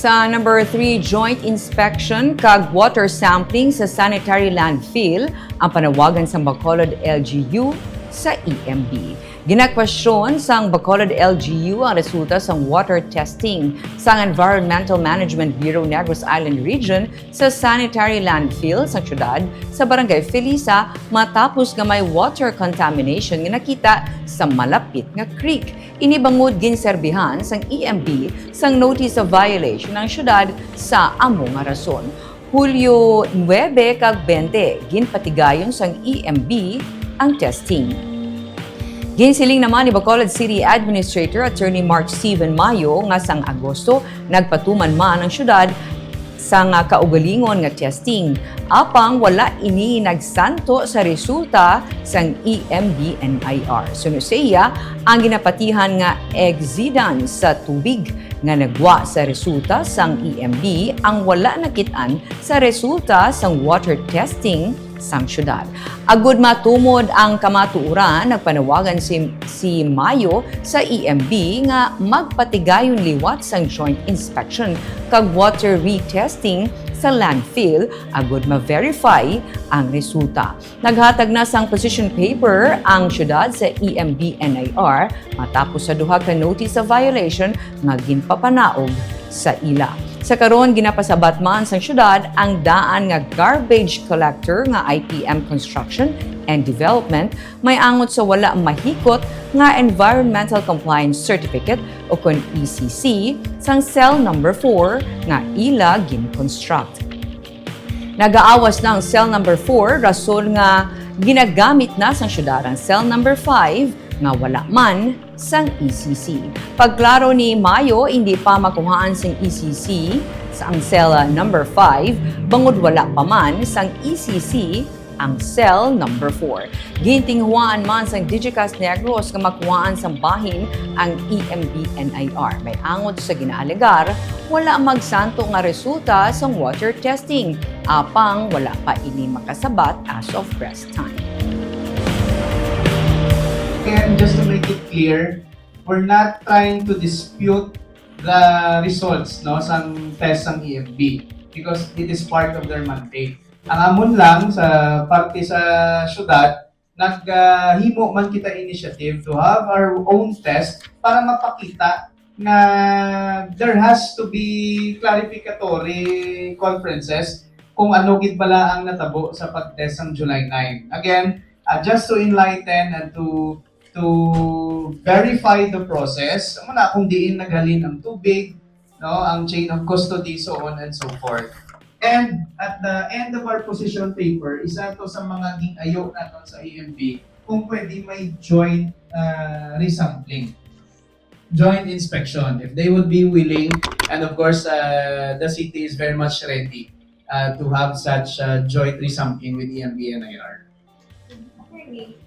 Sa number 3, joint inspection kag water sampling sa sanitary landfill ang panawagan sa Bacolod LGU sa EMB. Ginakwestiyon sang Bacolod LGU ang resulta sang water testing sang Environmental Management Bureau Negros Island Region sa sanitary landfill sa syudad sa Barangay Felisa matapos nga may water contamination nga nakita sa malapit nga creek. Inibangod ginserbihan sang EMB sang notice of violation ng syudad sa amo nga rason. Hulyo 9 kag 20 ginpatigayon sang EMB ang testing. Ginsiling naman ni Bacolod City Administrator Attorney Mark Steven Mayo nga sang Agosto nagpatuman man ang syudad sang kaugalingon nga testing. Apang wala ini nagsanto sa resulta sang EMB-NIR. Sunod sa iya, ang ginapatihan nga exidan sa tubig nga nagwa sa resulta sang EMB ang wala nakitaan sa resulta sang water testing sang syudad. Agud matumod ang kamatuoran, nagpanawagan si Mayo sa EMB nga magpatigayon liwat sang joint inspection kag water retesting sa landfill agud ma-verify ang resulta. Naghatag na sang position paper ang syudad sa EMB-NIR matapos sa duha ka notice of violation nga ginpapanaog sa ila. Sa karon ginapasabat man sang syudad ang daan nga garbage collector nga IPM Construction and Development may angot sa wala mahikot nga Environmental Compliance Certificate o kun ECC sang cell number 4 nga ila gin-construct. Nagaawas na ang cell number 4 rason nga ginagamit na sang syudad ang cell number 5 nga wala man sang ECC. Pagklaro ni Mayo, hindi pa makuhaan sang ECC sa ang cell number 5, bangod wala pa man sang ECC ang cell number 4. Gintinghuan man sang Digicast Negros nga makuhaan sang bahin ang EMB-NIR. May angod sa ginaalegar, wala magsanto nga resulta sang water testing. Apang wala pa ini makasabat as of press time. And just to make it clear, we're not trying to dispute the results no sang test ng EMB because it is part of their mandate. Ang amon lang sa parte sa syudad, naghimo man kita initiative to have our own test para mapakita na there has to be clarificatory conferences kung ano gid bala ang natabo sa pag-test ng July 9. Again, just to enlighten and to verify the process, muna kung diin naghalin ang tubig, no, ang chain of custody, so on and so forth. And at the end of our position paper, isa to sa mga ging-ayo natin sa EMB, kung pwede may joint resampling, joint inspection, if they would be willing, and of course, the city is very much ready to have such joint resampling with EMB and IR. Okay.